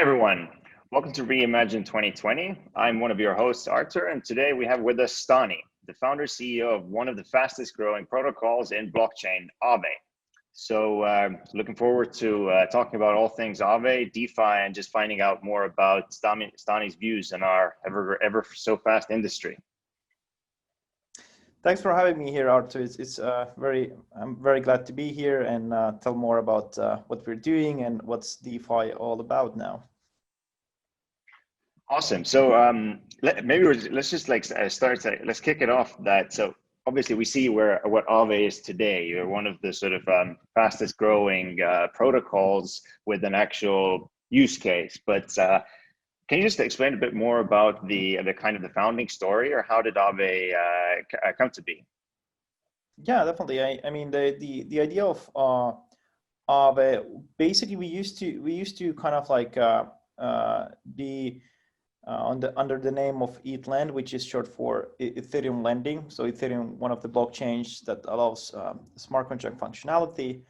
everyone, welcome to Reimagine 2020. I'm one of your hosts, Artur, and today we have with us Stani, the founder CEO of one of the fastest growing protocols in blockchain, Aave. So looking forward to talking about all things Aave, DeFi, and just finding out more about Stani's views on our ever so fast industry. Thanks for having me here, Artur. I'm very glad to be here and tell more about what we're doing and what's DeFi all about now. Awesome. So let's just let's kick it off. So obviously we see what Aave is today. You're one of the sort of fastest growing protocols with an actual use case. But can you just explain a bit more about the kind of the founding story, or how did Aave come to be? Yeah, definitely. I mean the idea of Aave, basically we used to kind of like be under the name of ETHLend, which is short for Ethereum lending. So Ethereum, one of the blockchains that allows smart contract functionality,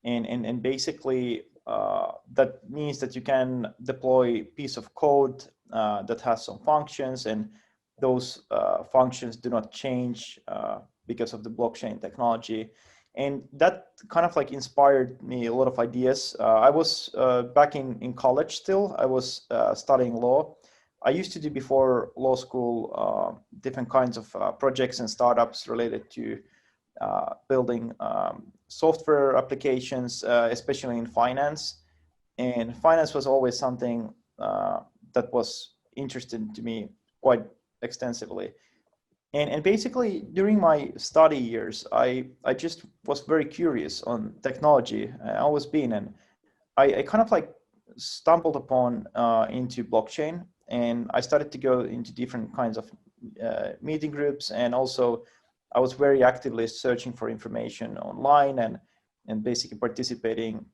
and basically that means that you can deploy a piece of code that has some functions, and those functions do not change because of the blockchain technology. And that kind of like inspired me a lot of ideas. I was back in college still. I was studying law. I used to do before law school different kinds of projects and startups related to building software applications, especially in finance. And finance was always something that was interesting to me quite extensively. And basically during my study years, I just was very curious on technology. I always been, and I kind of like stumbled upon into blockchain. And I started to go into different kinds of meeting groups, and also I was very actively searching for information online and basically participating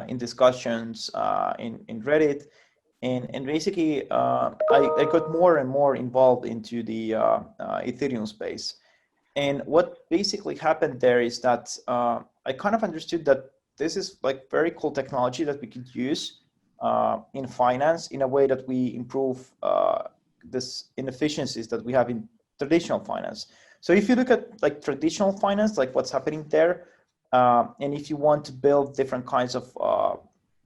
in discussions in Reddit, and basically I got more and more involved into the Ethereum space. And what basically happened there is that I kind of understood that this is like very cool technology that we could use in finance in a way that we improve this inefficiencies that we have in traditional finance. So if you look at like traditional finance, like what's happening there, and if you want to build different kinds of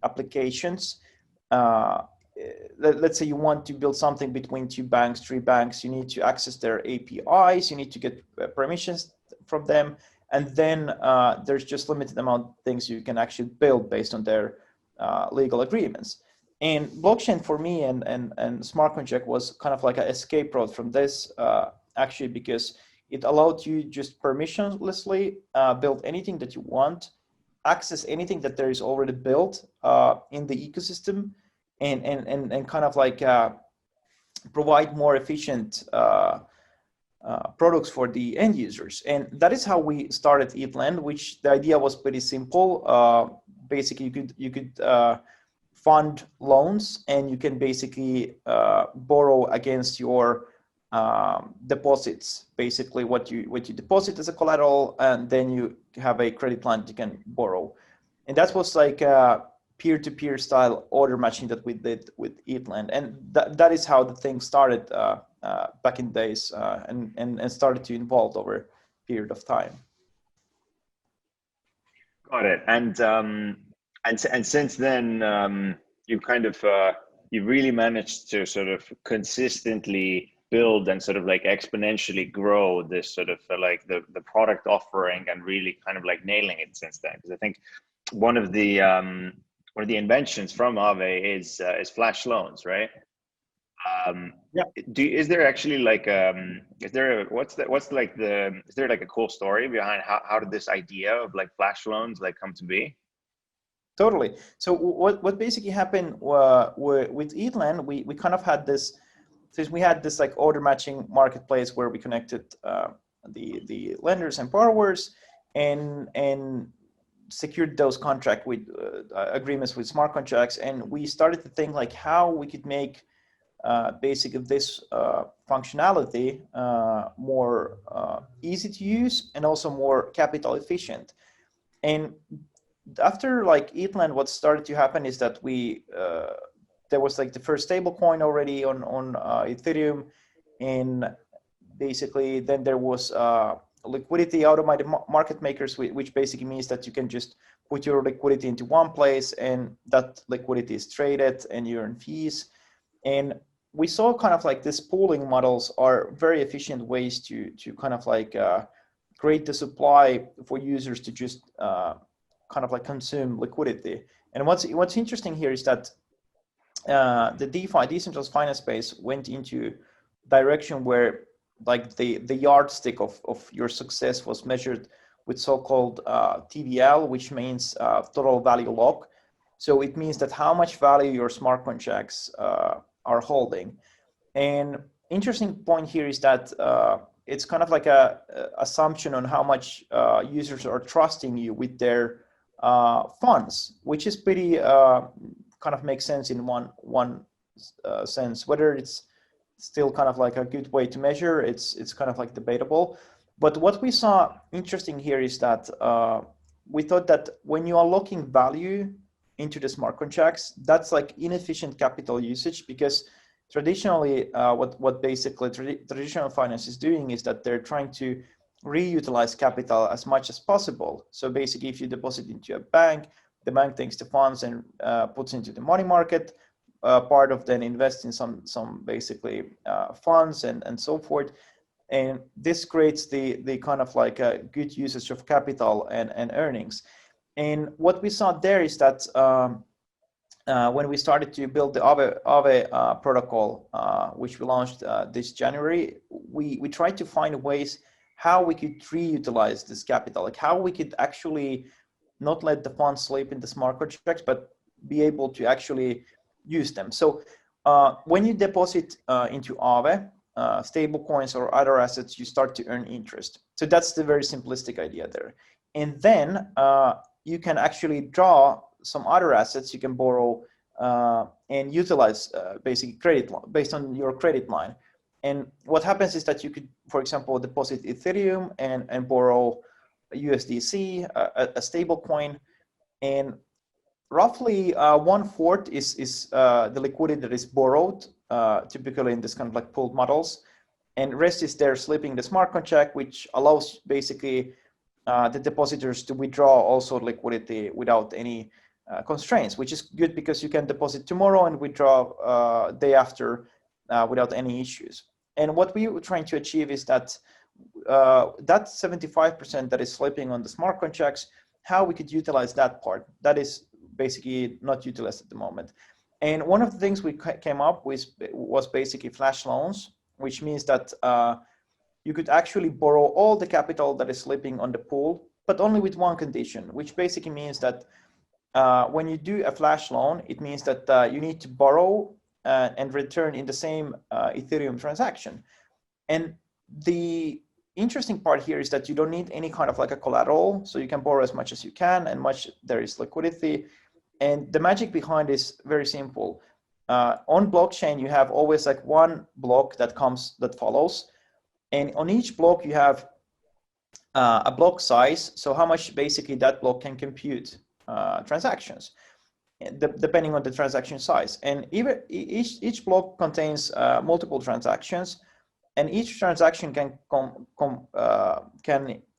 applications, let's say you want to build something between two banks, three banks, you need to access their APIs, you need to get permissions from them, and then there's just limited amount of things you can actually build based on their legal agreements. And blockchain for me and smart contract was kind of like an escape route from this, actually, because it allowed you just permissionlessly build anything that you want, access anything that there is already built in the ecosystem, and kind of like provide more efficient products for the end users. And that is how we started ETHLend, which the idea was pretty simple. Basically, you could fund loans, and you can basically borrow against your deposits. Basically, what you deposit as a collateral, and then you have a credit line that you can borrow. And that was like a peer-to-peer style order matching that we did with ETHLend, and that is how the thing started back in days, and started to evolve over a period of time. Got it. And since then, you kind of you really managed to sort of consistently build and sort of like exponentially grow this sort of like the product offering, and really kind of like nailing it since then. Because I think one of the inventions from Aave is flash loans, right? Yeah. Is there actually like is there like a cool story behind how did this idea of like flash loans like come to be? Totally. So what basically happened with ETHLend, we kind of had this, since we had this like order matching marketplace where we connected the lenders and borrowers, and secured those contract with agreements with smart contracts, and we started to think like how we could make basically this functionality more easy to use and also more capital efficient. And after like ETHLand, what started to happen is that there was like the first stable coin already on Ethereum, and basically then there was liquidity automated market makers, which basically means that you can just put your liquidity into one place and that liquidity is traded and you earn fees. And we saw kind of like these pooling models are very efficient ways to kind of like create the supply for users to just kind of like consume liquidity. And what's interesting here is that the DeFi, decentralized finance space, went into direction where like the yardstick of your success was measured with so-called TVL, which means total value lock. So it means that how much value your smart contracts are holding. And interesting point here is that it's kind of like a assumption on how much users are trusting you with their funds, which is pretty kind of makes sense in one sense. Whether it's still kind of like a good way to measure, it's kind of like debatable. But what we saw interesting here is that we thought that when you are locking value into the smart contracts, that's like inefficient capital usage, because traditionally what basically traditional finance is doing is that they're trying to reutilize capital as much as possible. So basically, if you deposit into a bank, the bank takes the funds and puts into the money market, part of then invest in some basically funds and so forth. And this creates the kind of like a good usage of capital and earnings. And what we saw there is that when we started to build the Aave protocol, which we launched this January, we tried to find ways how we could reutilize this capital, like how we could actually not let the funds sleep in the smart contracts, but be able to actually use them. So when you deposit into Aave, stable coins or other assets, you start to earn interest. So that's the very simplistic idea there. And then you can actually draw some other assets you can borrow and utilize basically credit based on your credit line. And what happens is that you could, for example, deposit Ethereum and borrow USDC, a stable coin, and roughly 1/4 is the liquidity that is borrowed, typically in this kind of like pooled models, and rest is there sleeping the smart contract, which allows basically the depositors to withdraw also liquidity without any constraints, which is good because you can deposit tomorrow and withdraw day after without any issues. And what we were trying to achieve is that that 75% that is sleeping on the smart contracts, how we could utilize that part that is basically not utilized at the moment. And one of the things we came up with was basically flash loans, which means that you could actually borrow all the capital that is sleeping on the pool, but only with one condition, which basically means that when you do a flash loan, it means that you need to borrow and return in the same Ethereum transaction. And the interesting part here is that you don't need any kind of like a collateral, so you can borrow as much as you can and much there is liquidity. And the magic behind is very simple. On blockchain, you have always like one block that follows, and on each block you have a block size, so how much basically that block can compute transactions, depending on the transaction size. And each block contains multiple transactions, and each transaction can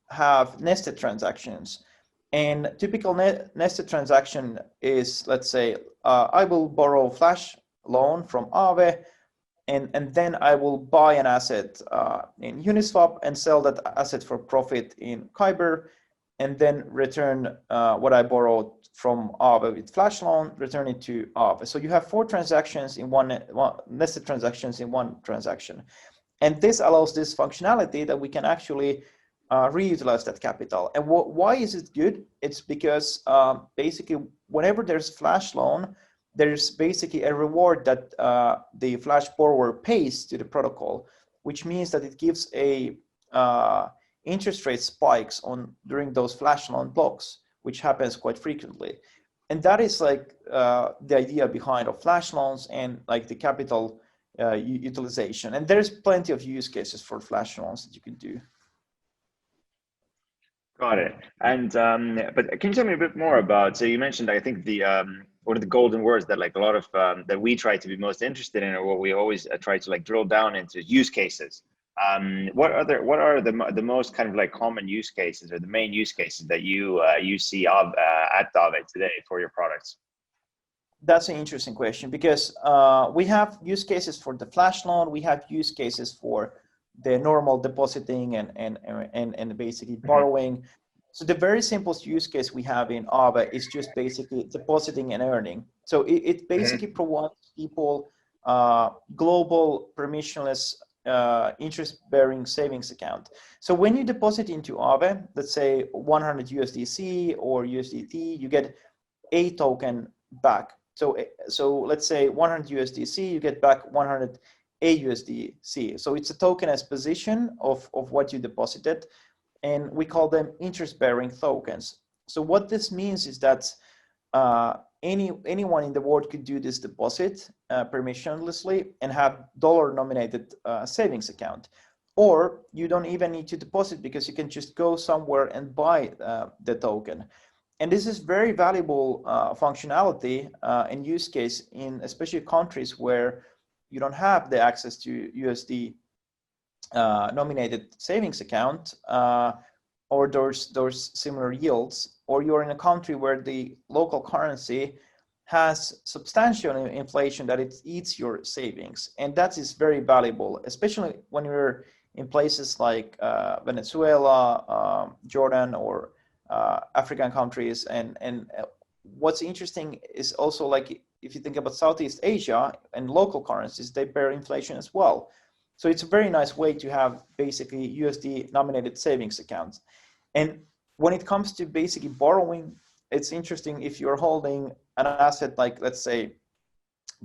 have nested transactions. And typical nested transaction is, let's say, I will borrow flash loan from Aave, and then I will buy an asset in Uniswap and sell that asset for profit in Kyber, and then return what I borrowed from Aave with flash loan, return it to Aave. So you have 4 transactions in one nested transactions in one transaction. And this allows this functionality that we can actually reutilize that capital. And why is it good? It's because basically whenever there's flash loan, there's basically a reward that the flash borrower pays to the protocol, which means that it gives a interest rate spikes during those flash loan blocks, which happens quite frequently. And that is like the idea behind of flash loans and like the capital utilization. And there's plenty of use cases for flash loans that you can do. Got it. And but can you tell me a bit more about? So you mentioned, I think the one of the golden words that like a lot of that we try to be most interested in, or what we always try to like drill down into use cases. What are the most kind of like common use cases or the main use cases that you see of at Aave today for your products? That's an interesting question because we have use cases for the flash loan, we have use cases for the normal depositing and basically Hmm. borrowing. So the very simplest use case we have in Aave is just basically depositing and earning. So it basically Hmm. provides people global permissionless interest-bearing savings account. So when you deposit into Aave, let's say 100 USDC or USDT, you get a token back. So let's say 100 USDC, you get back 100 AUSDC. So it's a token as position of what you deposited, and we call them interest-bearing tokens. So what this means is that anyone in the world could do this deposit permissionlessly and have dollar-nominated savings account. Or you don't even need to deposit because you can just go somewhere and buy the token. And this is very valuable functionality and use case in especially countries where you don't have the access to USD nominated savings account or those similar yields, or you're in a country where the local currency has substantial inflation that it eats your savings. And that is very valuable, especially when you're in places like Venezuela, Jordan, or African countries. And what's interesting is also, like, if you think about Southeast Asia and local currencies, they bear inflation as well. So it's a very nice way to have basically USD nominated savings accounts. And when it comes to basically borrowing, it's interesting if you're holding an asset like, let's say,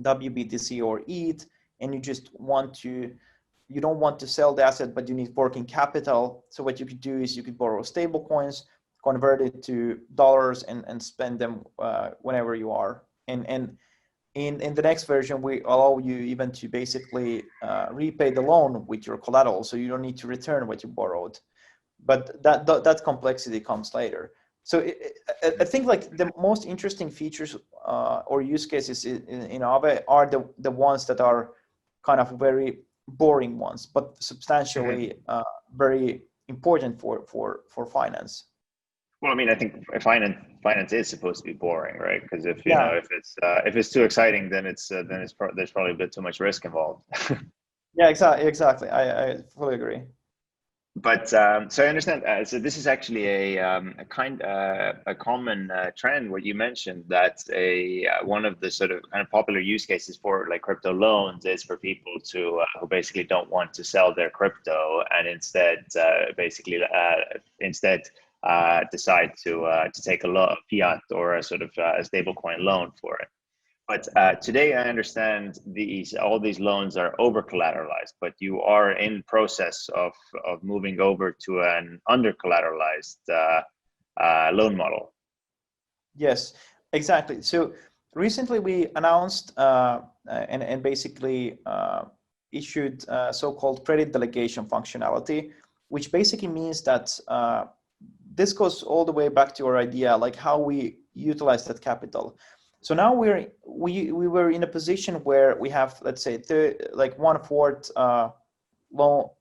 WBTC or ETH, and you don't want to sell the asset, but you need working capital. So what you could do is you could borrow stable coins, convert it to dollars, and spend them whenever you are. And in the next version, we allow you even to basically repay the loan with your collateral, so you don't need to return what you borrowed. But that complexity comes later. So I think like the most interesting features or use cases in Aave are the ones that are kind of very boring ones, but substantially very important for finance. Well, I mean, I think finance is supposed to be boring, right? Because if you know Yeah, if it's too exciting, then there's probably a bit too much risk involved. yeah, exactly. I fully agree. But so I understand. So this is actually a common trend. What you mentioned, that a one of the sort of kind of popular use cases for like crypto loans is for people to who basically don't want to sell their crypto and instead decide to take a fiat or a sort of a stable coin loan for it. But today, I understand all these loans are over collateralized, but you are in process of moving over to an under collateralized loan model. Yes, exactly. So recently we announced and basically issued so-called credit delegation functionality, which basically means that this goes all the way back to our idea, like how we utilize that capital. So now we were in a position where we have, let's say, like 1/4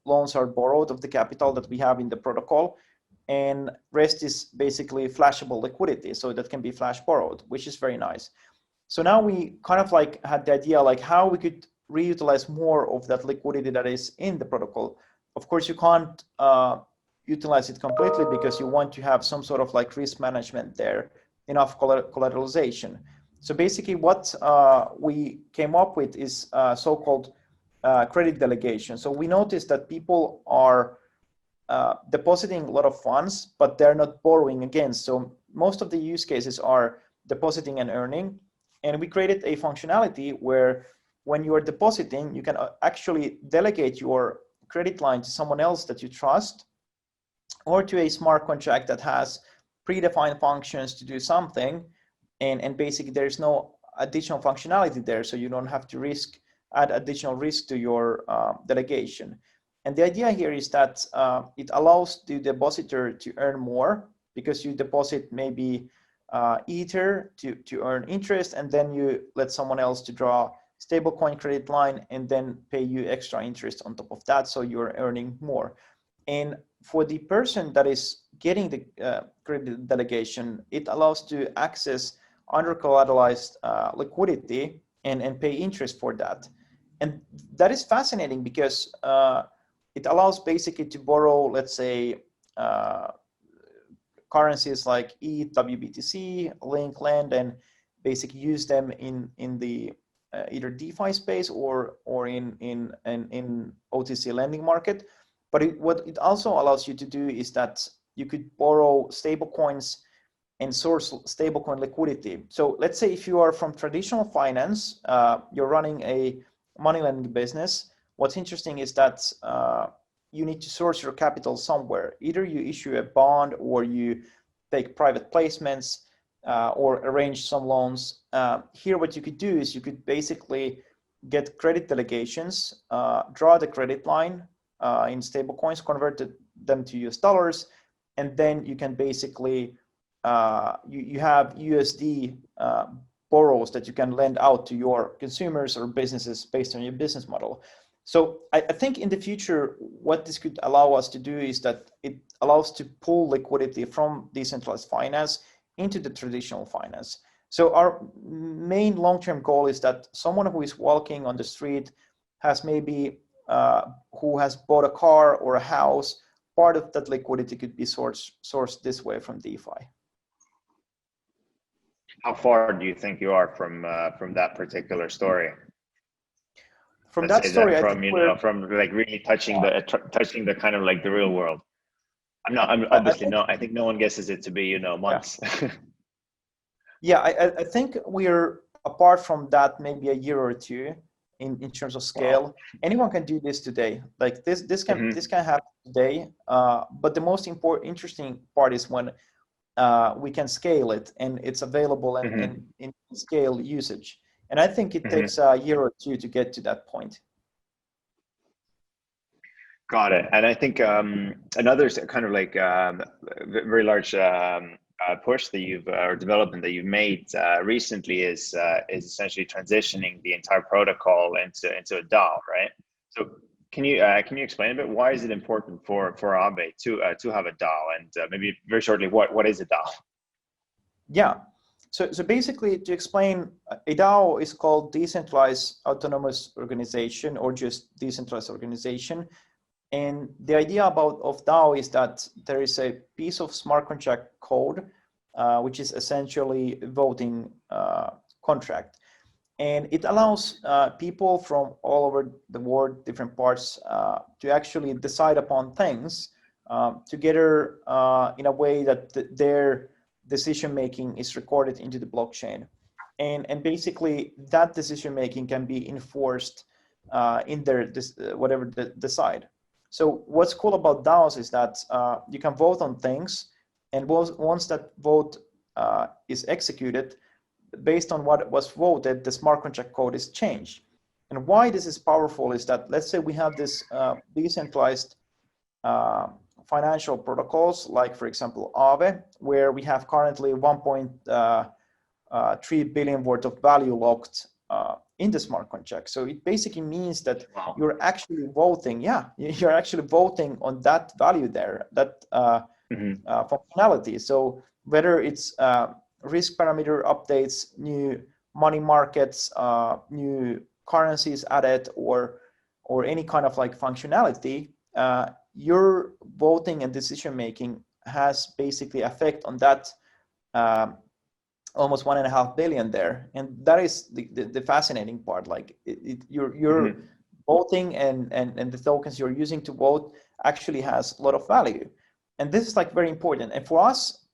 loans are borrowed of the capital that we have in the protocol, and rest is basically flashable liquidity, so that can be flash borrowed, which is very nice. So now we kind of like had the idea like how we could reutilize more of that liquidity that is in the protocol. Of course, you can't utilize it completely because you want to have some sort of like risk management there, enough collateralization. So basically what we came up with is so-called credit delegation. So we noticed that people are depositing a lot of funds, but they're not borrowing again. So most of the use cases are depositing and earning. And we created a functionality where when you are depositing, you can actually delegate your credit line to someone else that you trust, or to a smart contract that has predefined functions to do something. And basically there's no additional functionality there. So you don't have to add additional risk to your delegation. And the idea here is that it allows the depositor to earn more, because you deposit maybe Ether to earn interest, and then you let someone else to draw stablecoin credit line and then pay you extra interest on top of that, so you're earning more. And for the person that is getting the credit delegation, it allows to access under collateralized liquidity and pay interest for that. And that is fascinating because it allows basically to borrow, let's say, currencies like ETH, WBTC, Link, Land, and basically use them in the either DeFi space or in OTC lending market. But what it also allows you to do is that you could borrow stable coins and source stablecoin liquidity. So let's say if you are from traditional finance, you're running a money lending business. What's interesting is that you need to source your capital somewhere. Either you issue a bond, or you take private placements, or arrange some loans. Here, what you could do is you could basically get credit delegations, draw the credit line in stable coins, convert them to US dollars, and then you can basically you have USD borrows that you can lend out to your consumers or businesses based on your business model. So I think in the future, what this could allow us to do is that it allows to pull liquidity from decentralized finance into the traditional finance. So our main long-term goal is that someone who is walking on the street has maybe who has bought a car or a house, part of that liquidity could be sourced this way from DeFi. How far do you think you are from that particular story? From that story, I think from like really touching the kind of like the real world. I'm obviously I think no one guesses it to be, months. Yeah, I think we're apart from that maybe a year or two in terms of scale. Wow. Anyone can do this today. Like this can happen today. But the most interesting part is when we can scale it and it's available and in scale usage. And I think it takes a year or two to get to that point. Got it. And I think another kind of like very large push that you've or development that you've made recently is essentially transitioning the entire protocol into a DAO, right? So can you explain a bit, why is it important for Aave to have a DAO, and maybe very shortly what is a DAO? Yeah. So basically, to explain, a DAO is called Decentralized Autonomous Organization, or just Decentralized Organization. And the idea of DAO is that there is a piece of smart contract code, which is essentially a voting contract. And it allows people from all over the world, different parts, to actually decide upon things together in a way that their decision-making is recorded into the blockchain. And basically that decision-making can be enforced in their whatever they decide. So what's cool about DAOs is that you can vote on things, and once that vote is executed, based on what was voted, the smart contract code is changed. And why this is powerful is that, let's say we have this decentralized financial protocols, like for example Aave, where we have currently 1.3 billion worth of value locked in the smart contract. So it basically means that you're actually voting. Yeah, you're actually voting on that value there, that functionality. So whether it's risk parameter updates, new money markets, new currencies added, or any kind of like functionality, your voting and decision making has basically effect on that almost 1.5 billion there. And that is the fascinating part. Like you're voting, and the tokens you're using to vote actually has a lot of value. And this is like very important. And for us,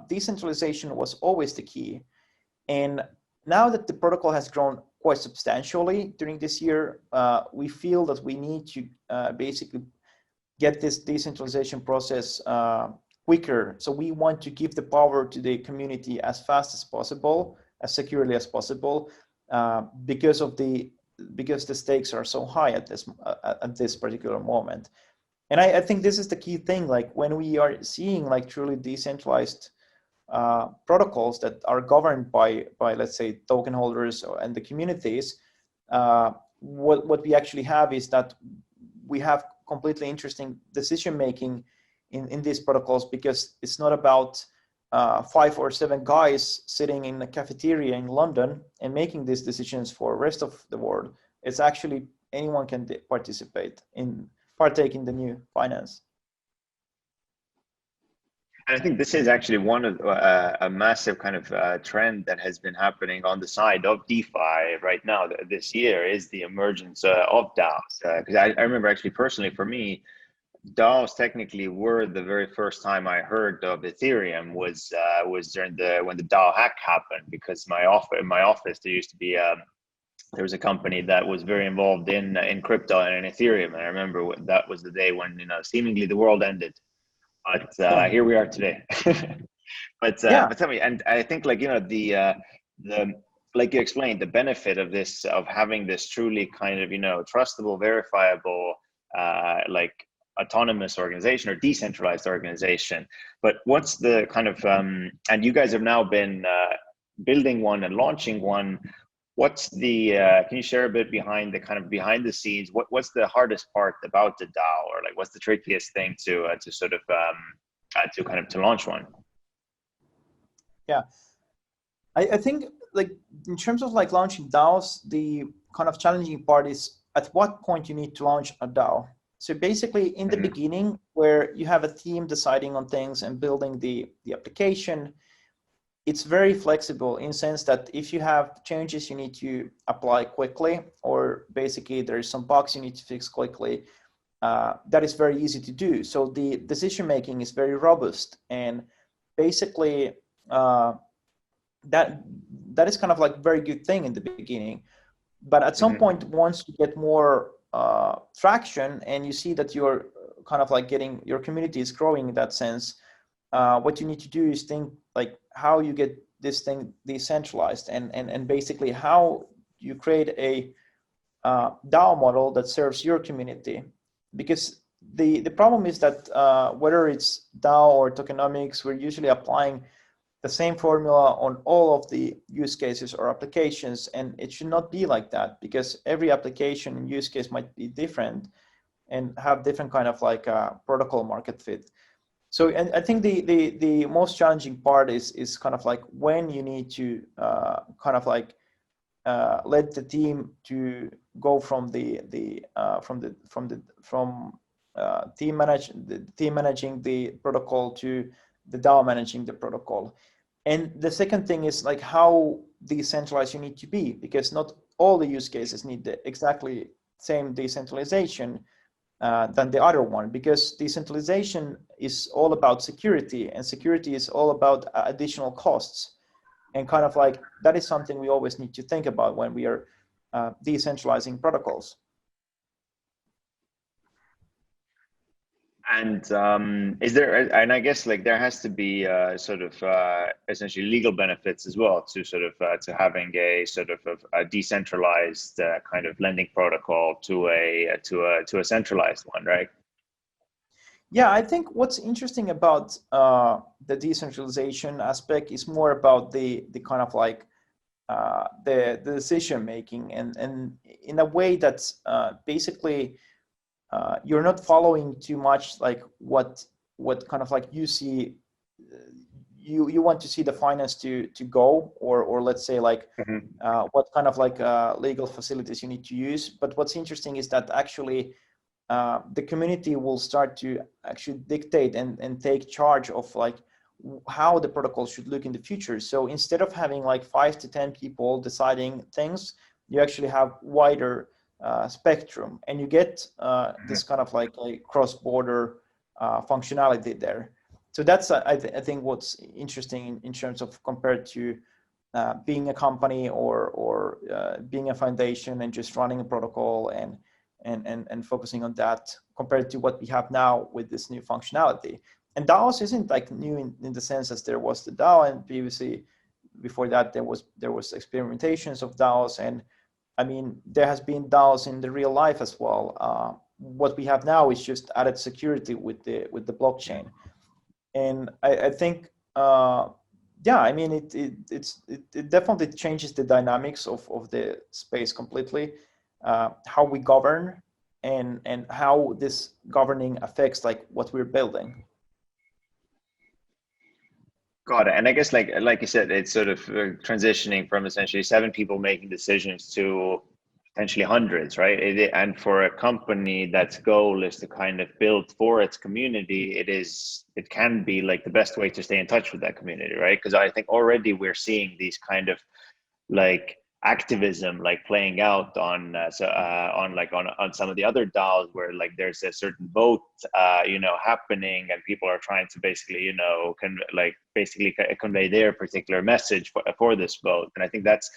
decentralization was always the key. And now that the protocol has grown quite substantially during this year, we feel that we need to basically get this decentralization process quicker. So we want to give the power to the community as fast as possible, as securely as possible, because of the because the stakes are so high at this particular moment. And I think this is the key thing, like when we are seeing like truly decentralized protocols that are governed by let's say token holders and the communities, what we actually have is that we have completely interesting decision making in these protocols, because it's not about 5 or 7 guys sitting in a cafeteria in London and making these decisions for the rest of the world. It's actually anyone can partake in the new finance. And I think this is actually one of a massive kind of trend that has been happening on the side of DeFi right now. This year is the emergence of DAOs. Because I remember actually personally for me, DAOs technically were the very first time I heard of Ethereum was during when the DAO hack happened. Because in my office there used to be there was a company that was very involved in crypto and in Ethereum, and I remember that was the day when seemingly the world ended. But here we are today. But tell me, and I think like the like you explained, the benefit of this, of having this truly kind of trustable, verifiable, like autonomous organization or decentralized organization. But what's the kind of and you guys have now been building one and launching one. What's the can you share a bit behind the scenes? What's the hardest part about the DAO, or like what's the trickiest thing to sort of to launch one? Yeah, I think like in terms of like launching DAOs, the kind of challenging part is at what point you need to launch a DAO. So basically in the beginning, where you have a team deciding on things and building the application, it's very flexible in the sense that if you have changes you need to apply quickly, or basically there's some bugs you need to fix quickly, that is very easy to do. So the decision making is very robust, and basically that is kind of like a very good thing in the beginning. But at some point, once you get more traction and you see that you're kind of like your community is growing in that sense, what you need to do is think like how you get this thing decentralized, and basically how you create a DAO model that serves your community. Because the problem is that whether it's DAO or tokenomics, we're usually applying the same formula on all of the use cases or applications, and it should not be like that, because every application and use case might be different and have different kind of like protocol market fit. So, and I think the most challenging part is kind of like when you need to kind of like let the team to go from team managing the protocol to the DAO managing the protocol. And the second thing is like how decentralized you need to be, because not all the use cases need the exactly same decentralization than the other one, because decentralization is all about security, and security is all about additional costs. And kind of like that is something we always need to think about when we are decentralizing protocols. And is there, and I guess like there has to be sort of essentially legal benefits as well to sort of to having a sort of a decentralized kind of lending protocol to a centralized one, right? Yeah, I think what's interesting about the decentralization aspect is more about the kind of like the decision making, and in a way that's basically you're not following too much like what kind of like you see you want to see the finance to go, or let's say like what kind of like legal facilities you need to use. But what's interesting is that actually the community will start to actually dictate and take charge of like how the protocol should look in the future. So instead of having like 5 to 10 people deciding things, you actually have wider spectrum, and you get this kind of like a cross-border functionality there. So that's I think what's interesting in terms of compared to being a company or being a foundation and just running a protocol and focusing on that, compared to what we have now with this new functionality. And DAOs isn't like new in the sense as there was the DAO, and previously before that there was experimentations of DAOs, and I mean, there has been DAOs in the real life as well. What we have now is just added security with the blockchain, and I think yeah, I mean it definitely changes the dynamics of the space completely, how we govern and how this governing affects like what we're building. Got it. And I guess like you said, it's sort of transitioning from essentially 7 people making decisions to potentially hundreds, right? And for a company that's goal is to kind of build for its community, it can be like the best way to stay in touch with that community, right? Because I think already we're seeing these kind of like activism like playing out on on some of the other DAOs where like there's a certain vote happening, and people are trying to basically convey their particular message for this vote. And I think that's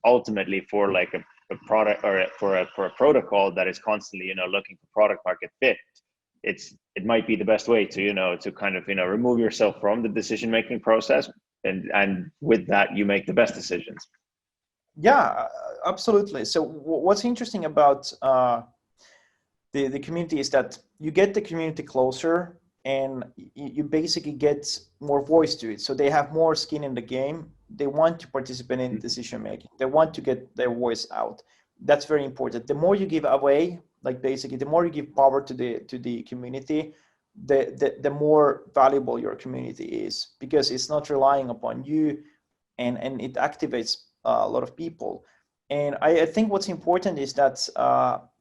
ultimately for like a product or for a protocol that is constantly looking for product market fit. It might be the best way to kind of remove yourself from the decision making process, and with that you make the best decisions. Yeah, absolutely. So what's interesting about the community is that you get the community closer, and you basically get more voice to it. So they have more skin in the game. They want to participate in decision making. They want to get their voice out. That's very important. The more you give away, like basically, the more you give power to the community, the more valuable your community is, because it's not relying upon you, and it activates a lot of people. And I think what's important is that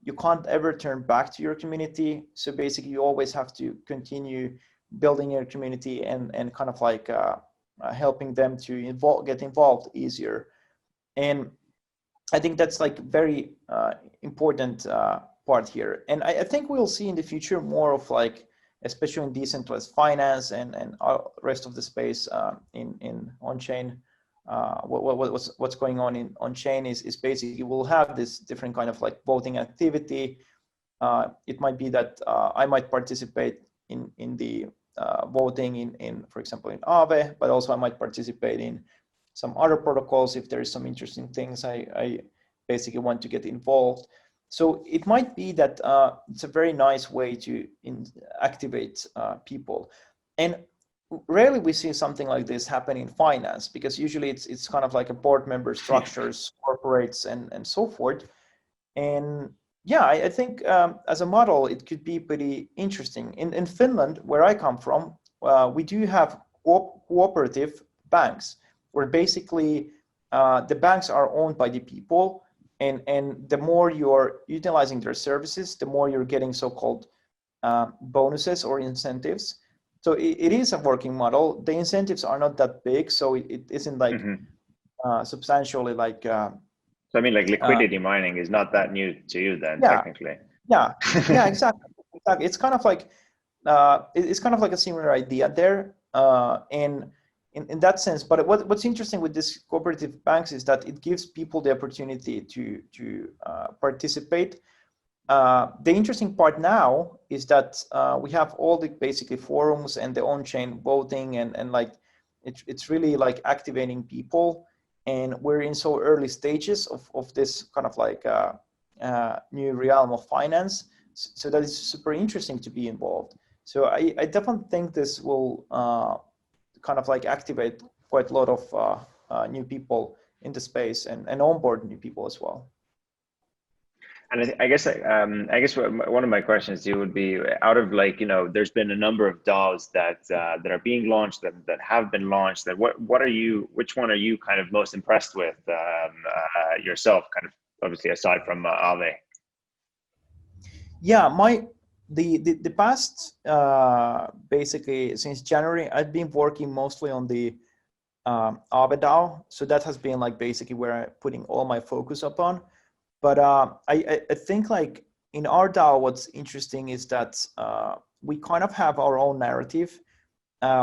you can't ever turn back to your community. So basically, you always have to continue building your community and kind of like helping them to get involved easier. And I think that's like very important part here. And I think we'll see in the future more of like, especially in decentralized finance and rest of the space in on-chain. What's going on in on-chain is basically we'll have this different kind of like voting activity. It might be that I might participate in the voting in for example in Aave, but also I might participate in some other protocols if there is some interesting things I basically want to get involved. So it might be that it's a very nice way to activate people. And rarely we see something like this happen in finance, because usually it's kind of like a board member structures, corporates, and so forth. And yeah, I think as a model, it could be pretty interesting. In Finland, where I come from, we do have cooperative banks, where basically the banks are owned by the people, and the more you're utilizing their services, the more you're getting so-called bonuses or incentives. So it is a working model. The incentives are not that big, so it isn't like substantially like. So I mean, like liquidity mining is not that new to you then, technically. Yeah, exactly. It's kind of like it's kind of like a similar idea there, and in that sense. But what's interesting with this cooperative banks is that it gives people the opportunity to participate. The interesting part now is that we have all the basically forums and the on-chain voting and like it's really like activating people, and we're in so early stages of this kind of like new realm of finance, so that is super interesting to be involved. So I definitely think this will kind of like activate quite a lot of new people in the space and onboard new people as well. And I guess one of my questions to you would be, out of like, there's been a number of DAOs that are being launched, that have been launched, that which one are you kind of most impressed with yourself, kind of obviously aside from Aave? Yeah, the past basically since January, I've been working mostly on the Aave DAO. So that has been like basically where I'm putting all my focus upon. But I think like in our DAO, what's interesting is that we kind of have our own narrative,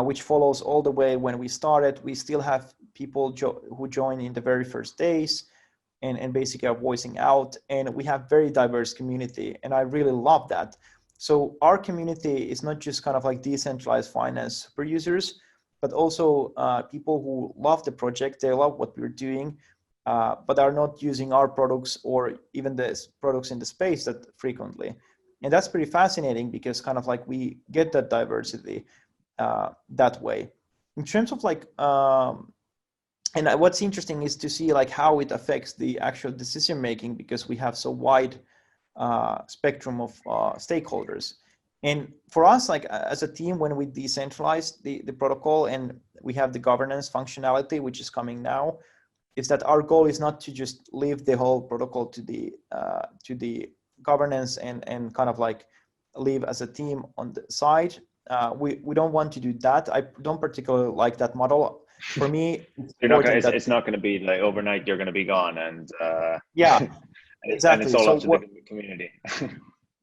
which follows all the way when we started. We still have people who join in the very first days and basically are voicing out. And we have very diverse community. And I really love that. So our community is not just kind of like decentralized finance super users, but also people who love the project. They love what we're doing. but are not using our products or even the products in the space that frequently. And that's pretty fascinating because kind of like we get that diversity that way. In terms of like, and what's interesting is to see like how it affects the actual decision making, because we have so wide spectrum of stakeholders. And for us, like as a team, when we decentralize the protocol and we have the governance functionality, which is coming now, is that our goal is not to just leave the whole protocol to the governance and kind of like leave as a team on the side. We don't want to do that. I don't particularly like that model. For me, it's not going to be like overnight you're going to be gone, and yeah, exactly. And it's all up to the community.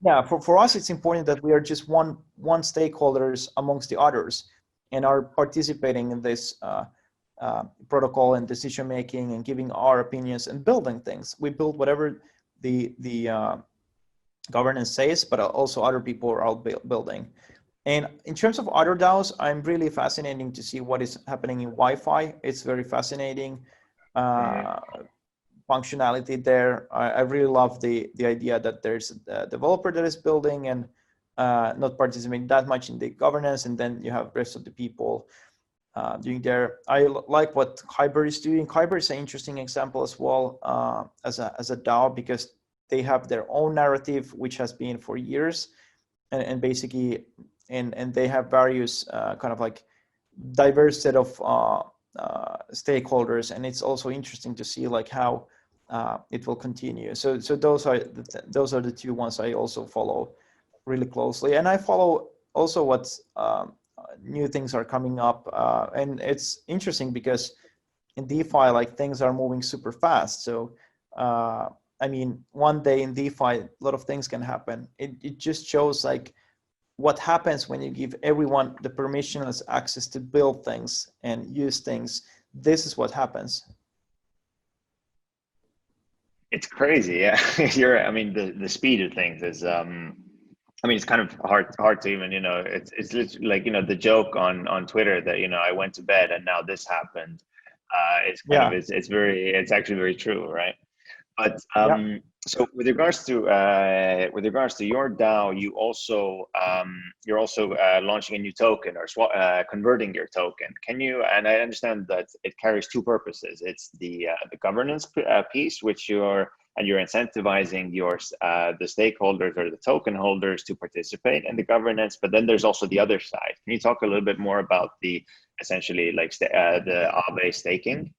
Yeah, for us, it's important that we are just one stakeholders amongst the others, and are participating in this protocol and decision making and giving our opinions and building things. We build whatever the governance says, but also other people are out building. And in terms of other DAOs, I'm really fascinating to see what is happening in Wi-Fi. It's very fascinating functionality there. I really love the idea that there's a developer that is building and not participating that much in the governance, and then you have the rest of the people doing there. I like what Kyber is doing. Kyber is an interesting example as well as a DAO, because they have their own narrative, which has been for years, and basically, and they have various kind of like diverse set of stakeholders, and it's also interesting to see like how it will continue. So those are the two ones I also follow really closely, and I follow also what's new things are coming up, and it's interesting because in DeFi, like things are moving super fast. So I mean, one day in DeFi, a lot of things can happen. It just shows like what happens when you give everyone the permissionless access to build things and use things. This is what happens. It's crazy, yeah. I mean, the speed of things is I mean, it's kind of hard to even, it's literally like, the joke on Twitter that, I went to bed and now this happened. It's kind of, it's actually very true, right? But so with regards to your DAO, you're also launching a new token or converting your token. Can you? And I understand that it carries two purposes. It's the governance piece, which you're incentivizing the stakeholders or the token holders to participate in the governance. But then there's also the other side. Can you talk a little bit more about the essentially like the Aave staking?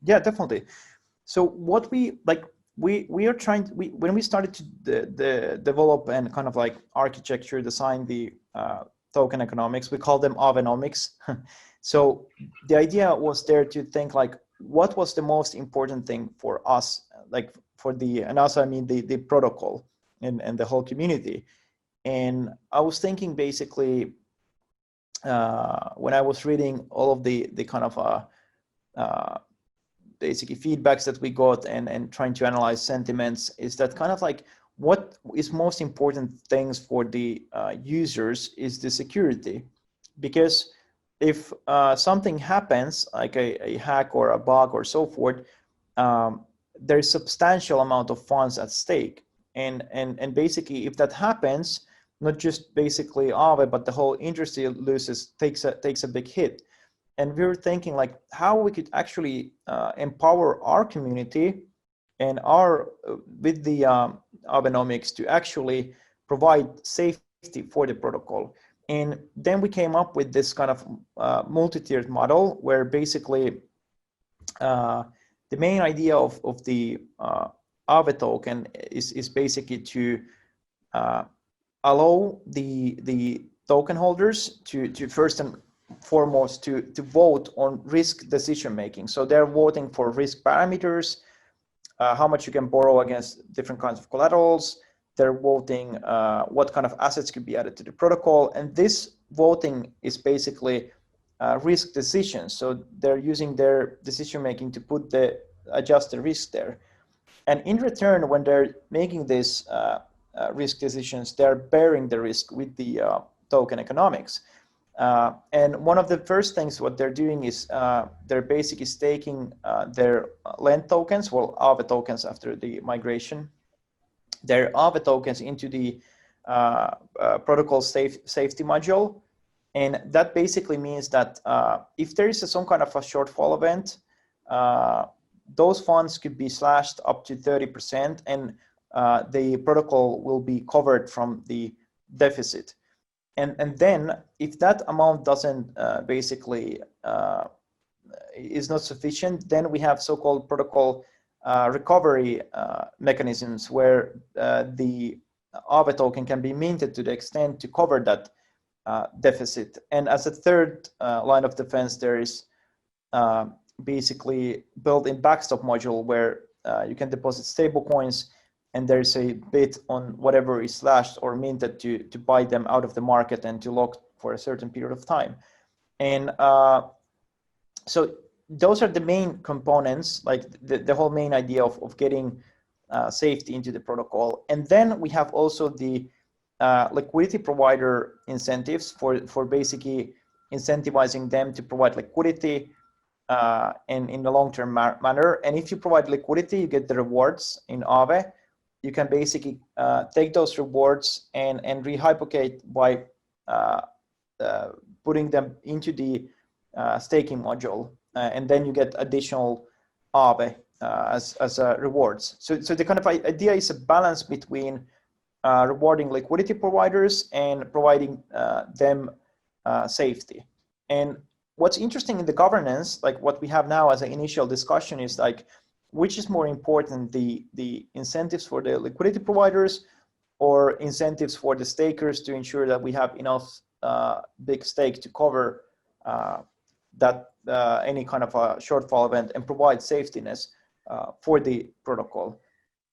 Yeah, definitely. So what we like, we are trying to, when we started to develop and kind of like architecture, design the token economics, we call them Aavenomics. So the idea was there to think like, what was the most important thing for us, like for and also I mean the protocol and the whole community. And I was thinking basically when I was reading all of the kind of basically feedbacks that we got and trying to analyze sentiments, is that kind of like what is most important things for the users is the security. Because if something happens, like a hack or a bug or so forth, there's substantial amount of funds at stake. And basically, if that happens, not just basically Aave, but the whole industry takes a big hit. And we were thinking like how we could actually empower our community and with the Aavenomics to actually provide safety for the protocol. And then we came up with this kind of multi-tiered model where basically the main idea of the Aave token is basically to allow the token holders to first and foremost to vote on risk decision making. So they're voting for risk parameters, how much you can borrow against different kinds of collaterals. They're voting what kind of assets could be added to the protocol. And this voting is basically risk decisions. So they're using their decision making to adjust the risk there. And in return, when they're making these risk decisions, they're bearing the risk with the token economics. And one of the first things what they're doing is they're basically staking their LEND tokens, well, Aave tokens after the migration, their Aave tokens into the protocol safety module. And that basically means that if there is some kind of a shortfall event, those funds could be slashed up to 30%, and the protocol will be covered from the deficit. And then if that amount doesn't basically is not sufficient, then we have so-called protocol recovery mechanisms where the Aave token can be minted to the extent to cover that deficit. And as a third line of defense, there is basically built-in backstop module where you can deposit stable coins, and there's a bid on whatever is slashed or minted to buy them out of the market and to lock for a certain period of time. And so those are the main components, like the whole main idea of getting safety into the protocol. And then we have also the liquidity provider incentives for basically incentivizing them to provide liquidity in the long-term manner. And if you provide liquidity, you get the rewards in Aave. You can basically take those rewards and rehypothecate by putting them into the staking module, and then you get additional Aave as rewards. So the kind of idea is a balance between rewarding liquidity providers and providing them safety. And what's interesting in the governance, like what we have now as an initial discussion, is like, which is more important, the incentives for the liquidity providers or incentives for the stakers to ensure that we have enough big stake to cover that any kind of a shortfall event and provide safetiness for the protocol.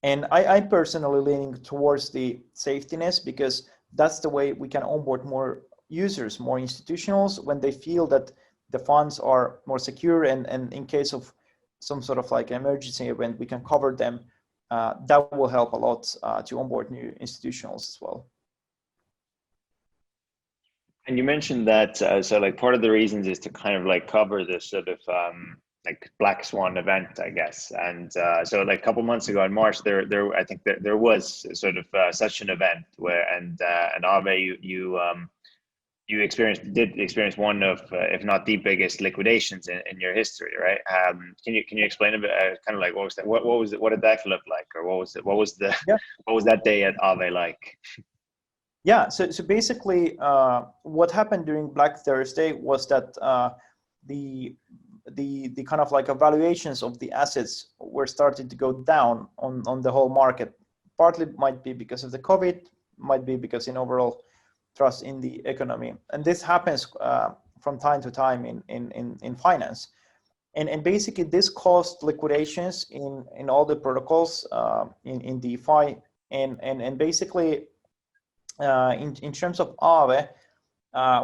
And I'm personally leaning towards the safetiness, because that's the way we can onboard more users, more institutionals, when they feel that the funds are more secure, and in case of some sort of like emergency event, we can cover them. That will help a lot to onboard new institutionals as well. And you mentioned that, so like part of the reasons is to kind of like cover this sort of like black swan event, I guess. And so like a couple months ago in March, I think there was sort of such an event where, and Aave, you did experience one of, if not the biggest liquidations in your history, right? Can you explain a bit, kind of like what was that? What did that look like, or what was that day at Aave like? Yeah, so basically, what happened during Black Thursday was that the kind of like evaluations of the assets were starting to go down on the whole market. Partly might be because of the COVID, might be because in overall trust in the economy, and this happens from time to time in finance, and basically this caused liquidations in all the protocols in DeFi, and basically in terms of Aave,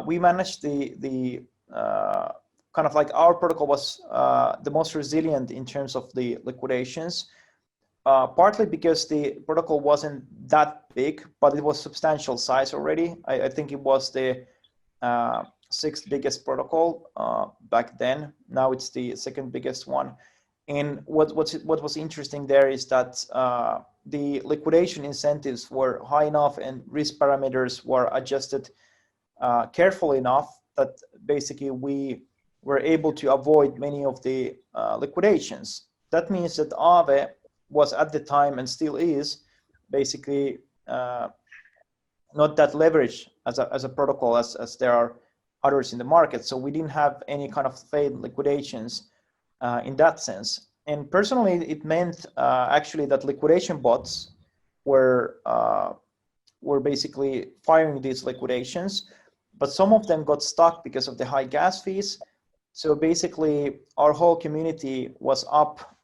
we managed the kind of like our protocol was the most resilient in terms of the liquidations. Partly because the protocol wasn't that big, but it was substantial size already. I think it was the sixth biggest protocol back then. Now it's the second biggest one. And what was interesting there is that the liquidation incentives were high enough and risk parameters were adjusted carefully enough that basically we were able to avoid many of the liquidations. That means that Aave was at the time, and still is, basically not that leveraged as a protocol as there are others in the market. So we didn't have any kind of failed liquidations in that sense. And personally, it meant actually that liquidation bots were basically firing these liquidations, but some of them got stuck because of the high gas fees. So basically, our whole community was up,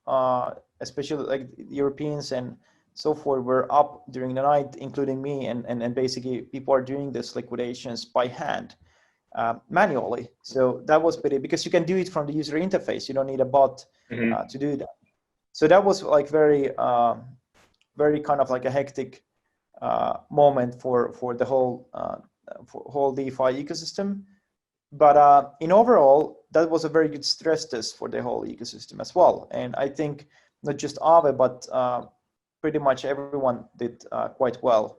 especially like Europeans and so forth were up during the night, including me, and basically people are doing these liquidations by hand, manually. So that was pretty, because you can do it from the user interface. You don't need a bot to do that. So that was like very kind of like a hectic moment for the whole DeFi ecosystem. But in overall, that was a very good stress test for the whole ecosystem as well. And I think not just Aave, but pretty much everyone did quite well.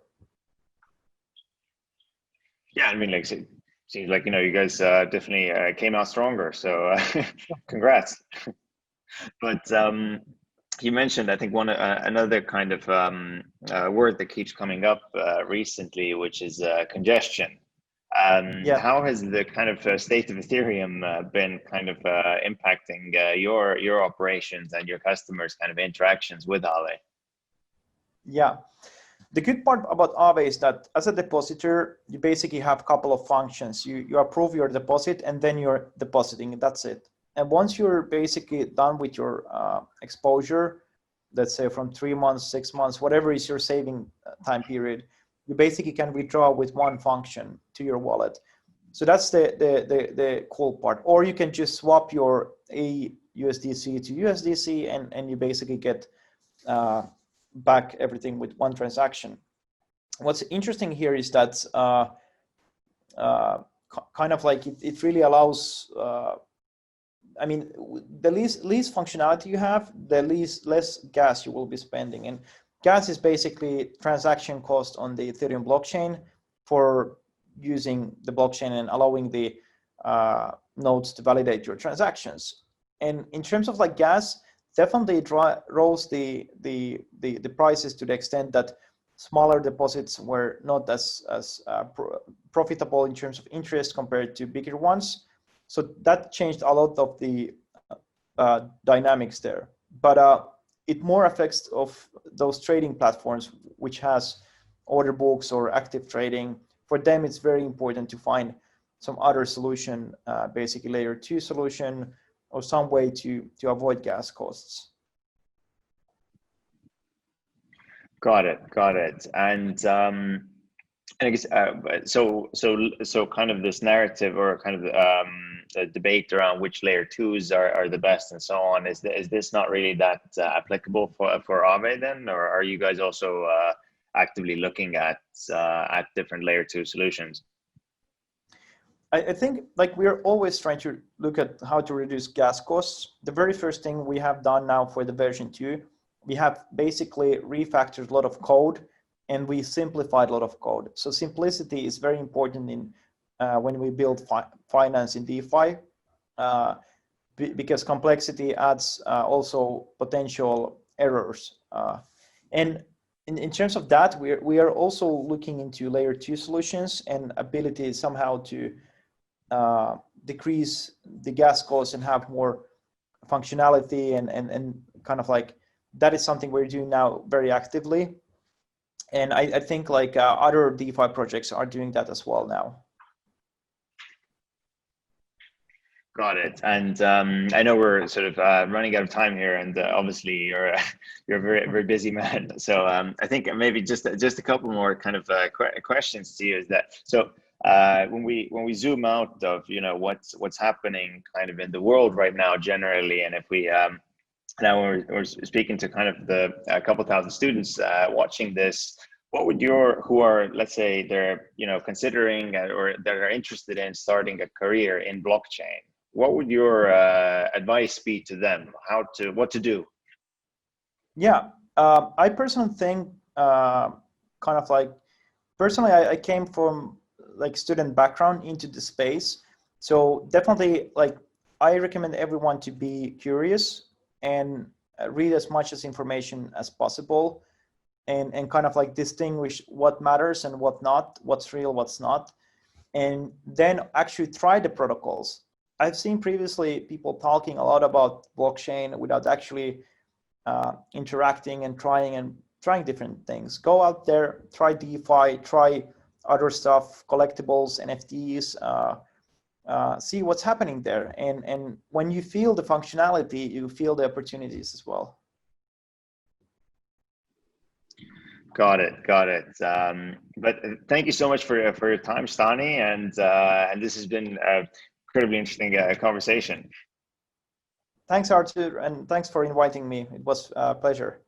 Yeah, I mean, like, it seems like, you guys definitely came out stronger. So congrats. But you mentioned, I think, another kind of word that keeps coming up recently, which is congestion. Yeah. How has the kind of state of Ethereum been kind of impacting your operations and your customers' kind of interactions with Aave? Yeah. The good part about Aave is that as a depositor, you basically have a couple of functions. You approve your deposit and then you're depositing. That's it. And once you're basically done with your exposure, let's say from 3 months, 6 months, whatever is your saving time period, you basically can withdraw with one function to your wallet. So that's the cool part. Or you can just swap your AUSDC to USDC and you basically get back everything with one transaction. What's interesting here is that kind of like it really allows, I mean, the least functionality you have, the less gas you will be spending. And gas is basically transaction cost on the Ethereum blockchain for using the blockchain and allowing the nodes to validate your transactions. And in terms of like gas, definitely rose the prices to the extent that smaller deposits were not as profitable in terms of interest compared to bigger ones. So that changed a lot of the dynamics there. But it more affects of those trading platforms which has order books or active trading. For them, it's very important to find some other solution, basically layer 2 solution, or some way to avoid gas costs. Got it. And I guess so kind of this narrative or kind of the debate around which layer 2s are the best and so on, is this not really that applicable for Aave then, or are you guys also actively looking at different layer 2 solutions? I think like we're always trying to look at how to reduce gas costs. The very first thing we have done now for the version 2, we have basically refactored a lot of code and we simplified a lot of code. So simplicity is very important in when we build finance in DeFi, because complexity adds also potential errors. And in terms of that, we are also looking into layer 2 solutions and ability somehow to decrease the gas costs and have more functionality and kind of like that is something we're doing now very actively. And I think like other DeFi projects are doing that as well now. Got it. And I know we're sort of running out of time here, and obviously you're a very busy man. So I think maybe just a couple more kind of questions to you is that when we zoom out of what's happening kind of in the world right now generally, and if we now we're speaking to kind of a couple thousand students watching this, what would who are, let's say, they're considering or that are interested in starting a career in blockchain, what would your advice be to them? What to do? Yeah, I personally think kind of like personally I came from like student background into the space, so definitely like I recommend everyone to be curious and read as much as information as possible and kind of like distinguish what matters and what not, what's real, what's not, and then actually try the protocols. I've seen previously people talking a lot about blockchain without actually interacting and trying different things. Go out there, try DeFi, try other stuff, collectibles, NFTs, see what's happening there. And when you feel the functionality, you feel the opportunities as well. Got it. But thank you so much for your time, Stani, and this has been an incredibly interesting conversation. Thanks, Artur, and thanks for inviting me. It was a pleasure.